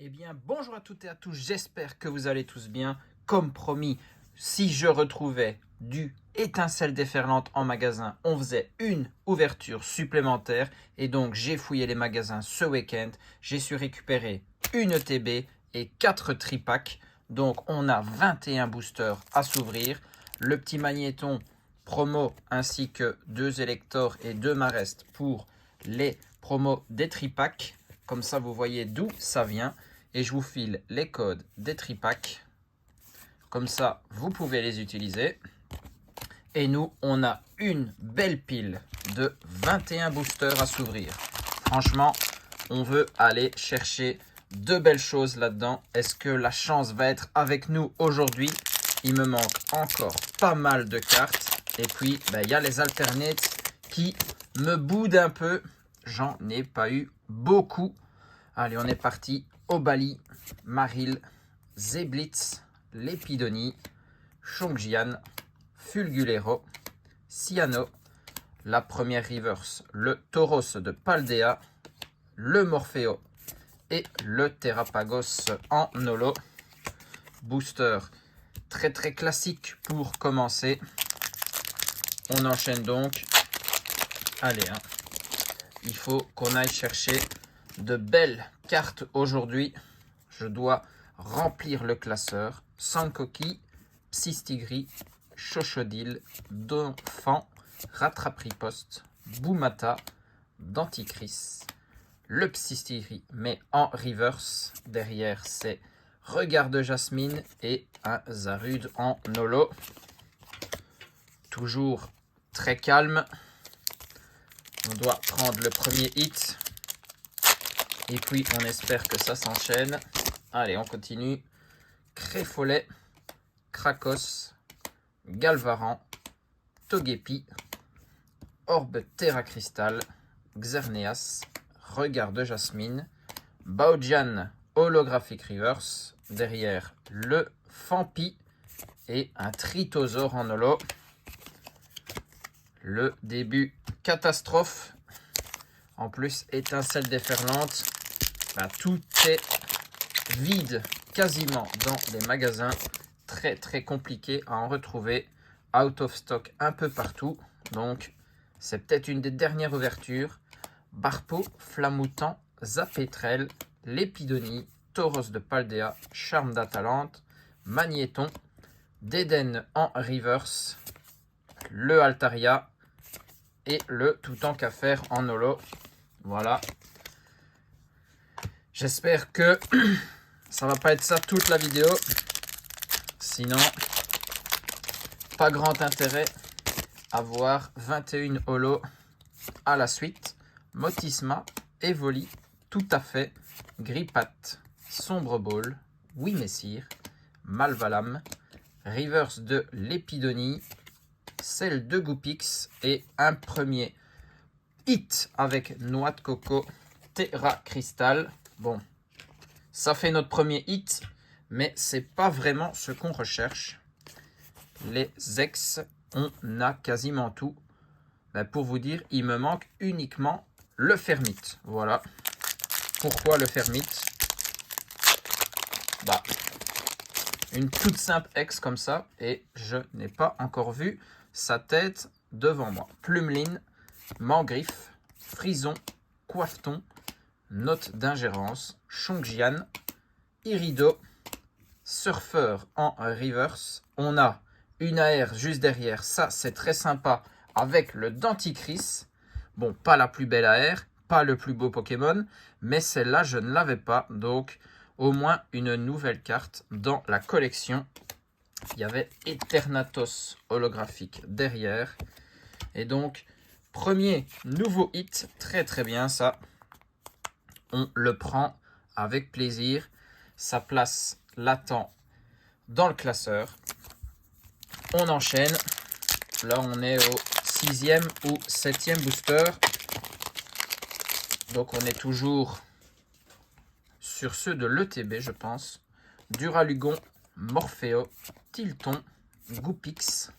Eh bien, bonjour à toutes et à tous, j'espère que vous allez tous bien. Comme promis, si je retrouvais du étincelle déferlante en magasin, on faisait une ouverture supplémentaire. Et donc, j'ai fouillé les magasins ce week-end. J'ai su récupérer une ETB et 4 tripacks. Donc, on a 21 boosters à s'ouvrir. Le petit magnéton promo ainsi que 2 électors et 2 Marest pour les promos des tripacks. Comme ça, vous voyez d'où ça vient. Et je vous file les codes des tripacks. Comme ça, vous pouvez les utiliser. Et nous, on a une belle pile de 21 boosters à s'ouvrir. Franchement, on veut aller chercher de belles choses là-dedans. Est-ce que la chance va être avec nous aujourd'hui? Il me manque encore pas mal de cartes. Et puis, il y a les alternates qui me boudent un peu. J'en ai pas eu beaucoup. Allez, on est parti. Obali, Maril, Zeblitz, Lepidoni, Chongjian, Fulgulero, Ciano, la première reverse, le Tauros de Paldea, le Morpheo et le Terrapagos en holo. Booster très très classique pour commencer. On enchaîne donc. Allez, il faut qu'on aille chercher de belles cartes aujourd'hui. Je dois remplir le classeur. Sankoki, Psystigri, Chochodil, Donphan, Rattrapripost, Boumata, Denticris, le Psystigri, mais en reverse. Derrière, c'est Regard de Jasmine et un Zarude en holo. Toujours très calme. On doit prendre le premier hit. Et puis, on espère que ça s'enchaîne. Allez, on continue. Créfolet, Krakos, Galvaran, Togepi, Orbe Terra Crystal, Xerneas, Regard de Jasmine, Baojian Holographic Reverse, derrière le Fampi et un Tritosaur en holo. Le début catastrophe. En plus, étincelle déferlante. Tout est vide quasiment dans les magasins. Très très compliqué à en retrouver. Out of stock un peu partout. Donc, c'est peut-être une des dernières ouvertures. Barpo, Flamoutant, Zapétrel, Lépidonie, Tauros de Paldea, Charme d'Atalante, Magnéton, Déden en reverse, le Altaria et le Tout en qu'à faire en holo. Voilà. J'espère que ça va pas être ça toute la vidéo. Sinon, pas grand intérêt à voir 21 holo à la suite. Motisma, Evoli, Tout à fait, Gripat, Sombre Ball, Oui Messire, Malvalam, Reverse de Lépidonie, celle de Goupix et un premier hit avec Noix de Coco, Terra Crystal. Bon, ça fait notre premier hit, mais c'est pas vraiment ce qu'on recherche. Les ex, on a quasiment tout. Pour vous dire, il me manque uniquement le Fermite. Voilà. Pourquoi le Fermite? Une toute simple ex comme ça, et je n'ai pas encore vu sa tête devant moi. Plumeline, Mangriffe, Frison, Coiffeton, Note d'ingérence, Chongjian, Irido, Surfeur en reverse. On a une AR juste derrière, ça c'est très sympa, avec le Denticris. Bon, pas la plus belle AR, pas le plus beau Pokémon, mais celle-là je ne l'avais pas, donc au moins une nouvelle carte dans la collection. Il y avait Eternatos holographique derrière. Et donc, premier nouveau hit, très très bien ça. On le prend avec plaisir. Sa place l'attend dans le classeur. On enchaîne. Là, on est au 6e ou 7e booster. Donc, on est toujours sur ceux de l'ETB, je pense. Duralugon, Morpheo, Tilton, Goupix,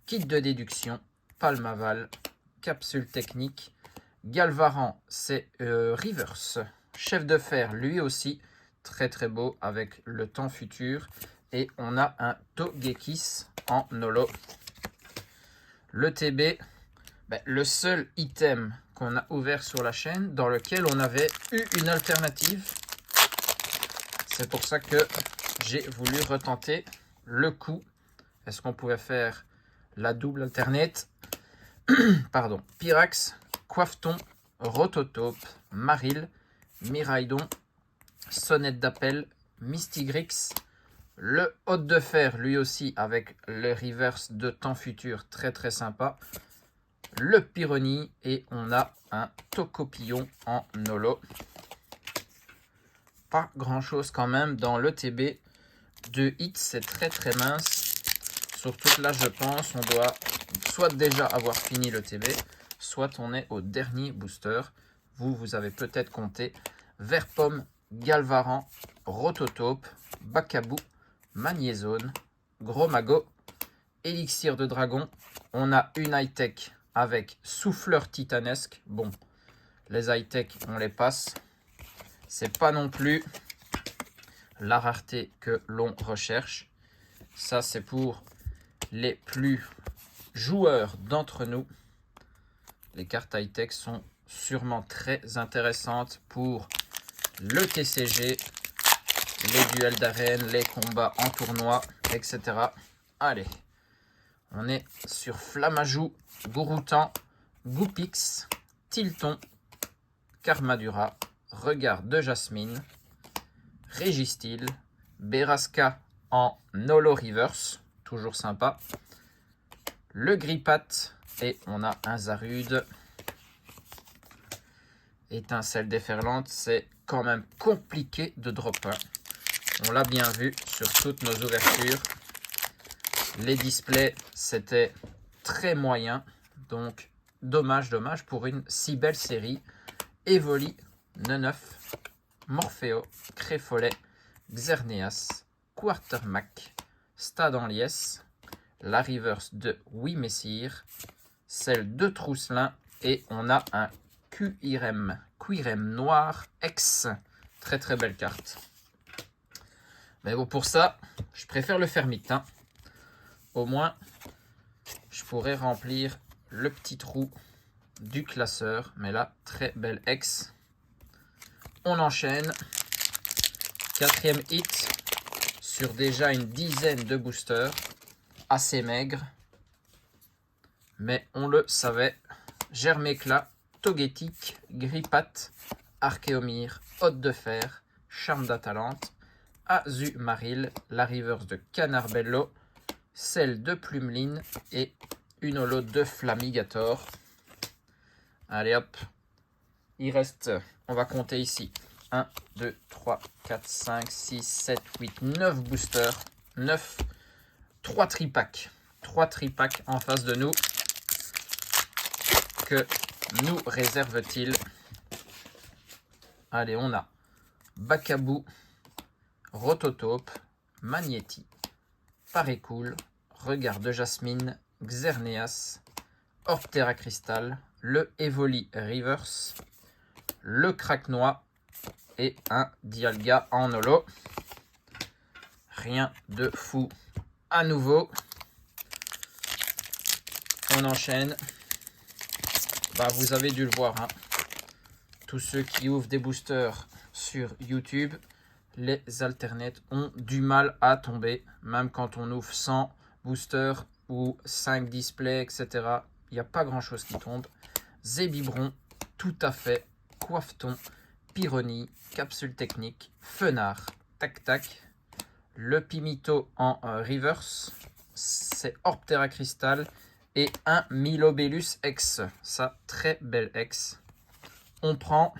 Kit de déduction, Palmaval, Capsule technique, Galvaran, c'est reverse, Chef de fer, lui aussi, très très beau avec le temps futur. Et on a un Togekiss en holo. Le TB, le seul item qu'on a ouvert sur la chaîne dans lequel on avait eu une alternative. C'est pour ça que j'ai voulu retenter le coup. Est-ce qu'on pouvait faire la double alternate? Pardon. Pyrax, Coiffeton, Rototope, Maril, Miraidon, Sonnette d'appel, Mystigrix, le Hôte de Fer, lui aussi avec le reverse de temps futur, très très sympa. Le Pyroni et on a un Tocopillon en holo. Pas grand chose quand même dans le TB. 2 hits, c'est très très mince. Surtout que là, je pense, on doit soit déjà avoir fini le TB, soit on est au dernier booster. Vous avez peut-être compté Verpomme, Galvaran, Rototope, Bacabou, Magnézone, Gros Mago, Élixir de Dragon. On a une high-tech avec Souffleur Titanesque. Bon, les high-tech, on les passe. C'est pas non plus la rareté que l'on recherche. Ça, c'est pour les plus joueurs d'entre nous. Les cartes high-tech sont sûrement très intéressantes pour le TCG, les duels d'arène, les combats en tournoi, etc. Allez, on est sur Flamajou, Gouroutan, Goupix, Tilton, Karmadura, Regard de Jasmine, Régistil, Berasca en Nolo Reverse, toujours sympa. Le Grippat et on a un Zarude. Étincelle déferlante, c'est quand même compliqué de drop 1. On l'a bien vu sur toutes nos ouvertures. Les displays, c'était très moyen. Donc, dommage pour une si belle série. Evoli, Neneuf, Morpheo, Créfolet, Xerneas, Quartermac, Stade en liesse, la reverse de Oui Messire, celle de Trousselin et on a un Quirem noir X. Très très belle carte. Mais bon, pour ça, je préfère le Fermite. Hein. Au moins, je pourrais remplir le petit trou du classeur. Mais là, très belle X. On enchaîne. 4e hit sur déjà une dizaine de boosters. Assez maigre. Mais on le savait. Germéclat, Togetic, Grippat, Archéomir, Hôte de Fer, Charme d'Atalante, Azumaril, la reverse de Canarbello, celle de Plumeline et une holo de Flamigator. Allez hop, il reste, on va compter ici, 1, 2, 3, 4, 5, 6, 7, 8, 9 boosters, 9, 3 tripacks. 3 tripacks en face de nous. Que nous réserve-t-il? Allez, on a Bacabou, Rototope, Magnéti, Parécool, Regard de Jasmine, Xerneas, Orptera Cristal, le Evoli Reverse, le Craquenois et un Dialga en holo. Rien de fou à nouveau. On enchaîne. Vous avez dû le voir. Hein. Tous ceux qui ouvrent des boosters sur YouTube, les alternates ont du mal à tomber. Même quand on ouvre 100 boosters ou 5 displays, etc. Il n'y a pas grand chose qui tombe. Zébibron, tout à fait. Coiffeton, Pyroni, Capsule Technique, Fenard, Tac Tac. Le Pimito en reverse. C'est Orptera Cristal. Et un Milobellus X. Ça, très belle X. On prend.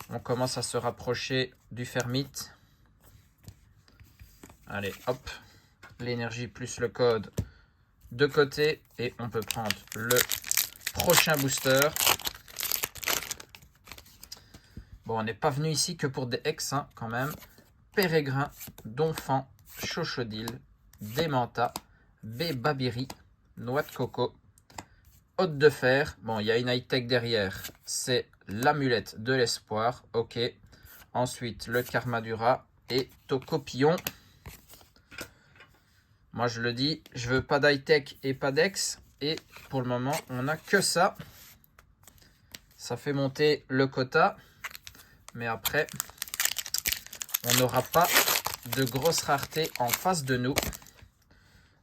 On commence à se rapprocher du Fermite. Allez, hop. L'énergie plus le code de côté. Et on peut prendre le prochain booster. Bon, on n'est pas venu ici que pour des X, hein, quand même. Pérégrin, Donphan, Chochodil, Démenta, Babiri, Noix de coco, Hôte de Fer. Bon, il y a une high-tech derrière. C'est l'amulette de l'espoir. Ok. Ensuite, le karma du rat et Tocopillon. Moi, je le dis, je veux pas d'high-tech et pas d'ex. Et pour le moment, on n'a que ça. Ça fait monter le quota. Mais après, on n'aura pas de grosses raretés en face de nous.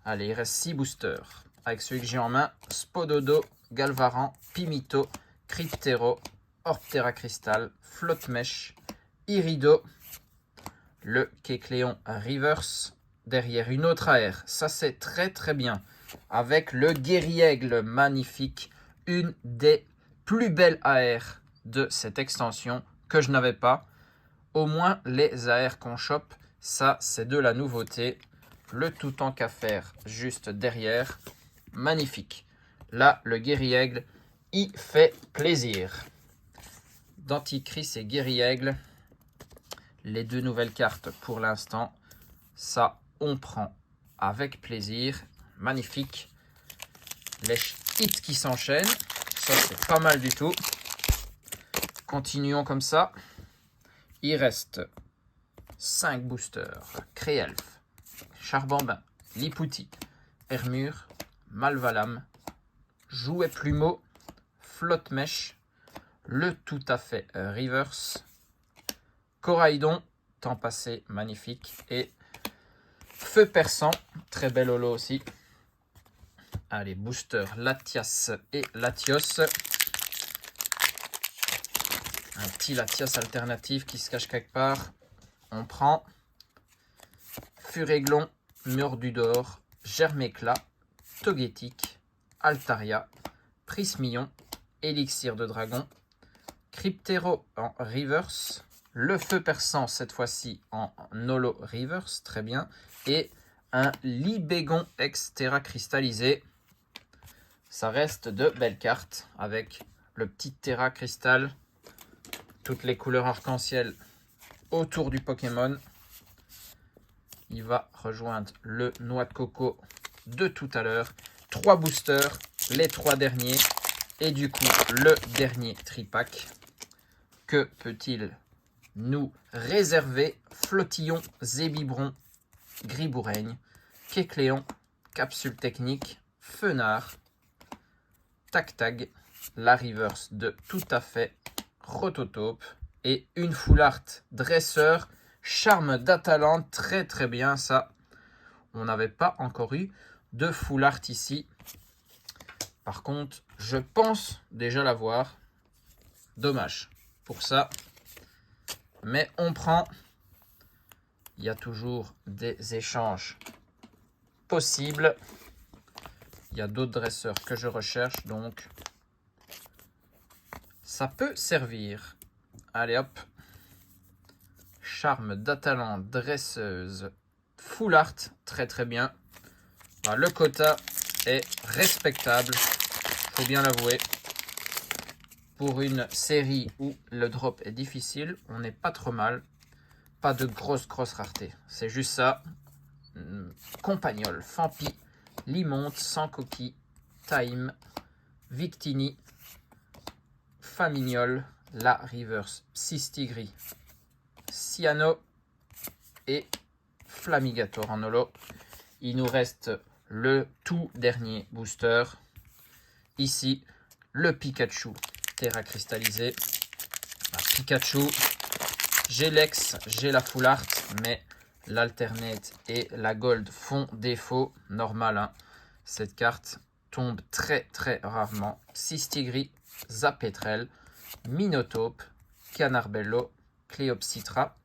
Allez, il reste 6 boosters. Avec celui que j'ai en main, Spododo, Galvaran, Pimito, Cryptero, Orptera Crystal, Flotte-Mèche, Irido, le Kecleon Reverse, derrière une autre AR. Ça, c'est très très bien. Avec le Guerriègle magnifique, une des plus belles AR de cette extension que je n'avais pas. Au moins, les AR qu'on chope, ça, c'est de la nouveauté. Le tout tant qu'à faire juste derrière. Magnifique. Là, le Guerriègle, il fait plaisir. Denticris et Guerriègle. Les deux nouvelles cartes pour l'instant. Ça, on prend avec plaisir. Magnifique. Les hits qui s'enchaînent. Ça, c'est pas mal du tout. Continuons comme ça. Il reste 5 boosters. Créelf, Charbambin, Lipouti, Hermure, Malvalam, Jouet Plumeau, Flotte-Mèche, le tout à fait Reverse, Coraidon, temps passé, magnifique, et Feu Perçant, très bel holo aussi. Allez, booster Latias et Latios. Un petit Latias alternatif qui se cache quelque part. On prend Furéglon, Murdudor, Germéclat, Togetic, Altaria, Prismillon, Élixir de Dragon, Cryptero en Reverse, le Feu Perçant cette fois-ci en Holo Reverse, très bien, et un Libégon Extera cristallisé. Ça reste de belles cartes avec le petit Terra Cristal, toutes les couleurs arc-en-ciel autour du Pokémon. Il va rejoindre le Noix de Coco de tout à l'heure. 3 boosters, les 3 derniers. Et du coup, le dernier tripack. Que peut-il nous réserver? Flottillon, Zébibron, Griboureigne, Kecleon, Capsule Technique, Fenard, Tac-Tag, la reverse de tout à fait, Rototope et une full art dresseur, Charme d'Atalante, très très bien ça. On n'avait pas encore eu de full art ici. Par contre, je pense déjà l'avoir. Dommage pour ça. Mais on prend. Il y a toujours des échanges possibles. Il y a d'autres dresseurs que je recherche, donc ça peut servir. Allez hop. Charme d'Atalante, dresseuse, full art, très très bien. Bah, le quota est respectable, faut bien l'avouer. Pour une série où le drop est difficile, on n'est pas trop mal. Pas de grosse rareté. C'est juste ça. Compagnol, Fampi, Limonte, Sans Coquille, Time, Victini, Famignol, la Reverse, Psystigris, Cyano et Flamigator en holo. Il nous reste le tout dernier booster. Ici, le Pikachu Terra cristallisé. Pikachu, j'ai l'ex, j'ai la full art, mais l'alternate et la gold font défaut. Normal, hein. Cette carte tombe très très rarement. Psystigris, Zapetrel, Minotape, Canarbello, Cleopsitra,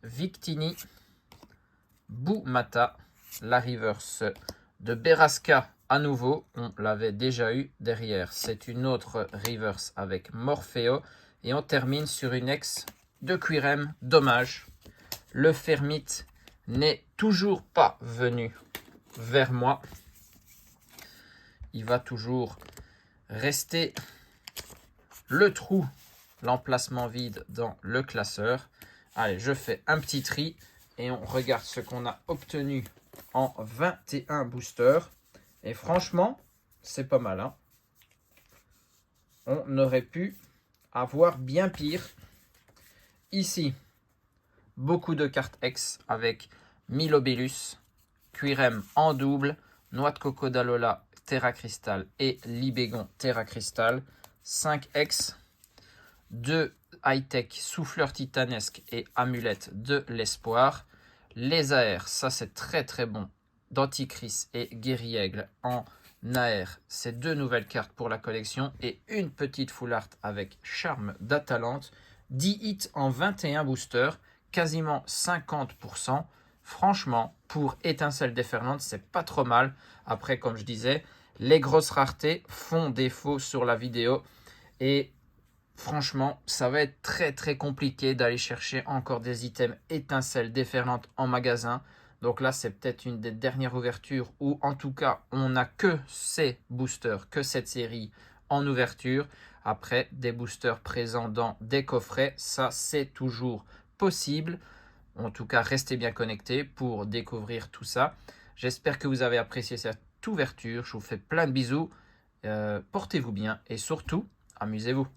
Victini, Boumata, la reverse de Berasca à nouveau. On l'avait déjà eu derrière. C'est une autre reverse avec Morpheo. Et on termine sur une ex de Quirem. Dommage. Le Fermite n'est toujours pas venu vers moi. Il va toujours rester le trou, l'emplacement vide dans le classeur. Allez, je fais un petit tri et on regarde ce qu'on a obtenu en 21 boosters. Et franchement, c'est pas mal, hein. On aurait pu à voir bien pire. Ici, beaucoup de cartes X avec Milobellus, Quirem en double, Noix de Coco d'Alola, Terra Crystal et Libégon Terra Crystal. 5 X, 2 high-tech souffleurs titanesques et amulettes de l'espoir. Les AR, ça c'est très très bon. Denticris et Guerriègle en AR, c'est 2 nouvelles cartes pour la collection et une petite full art avec Charme d'Atalante. 10 hits en 21 boosters, quasiment 50%. Franchement, pour Étincelle déferlante, c'est pas trop mal. Après, comme je disais, les grosses raretés font défaut sur la vidéo. Et franchement, ça va être très très compliqué d'aller chercher encore des items Étincelle déferlante en magasin. Donc là, c'est peut-être une des dernières ouvertures où, en tout cas, on n'a que ces boosters, que cette série en ouverture. Après, des boosters présents dans des coffrets, ça c'est toujours possible. En tout cas, restez bien connectés pour découvrir tout ça. J'espère que vous avez apprécié cette ouverture. Je vous fais plein de bisous. Portez-vous bien et surtout, amusez-vous.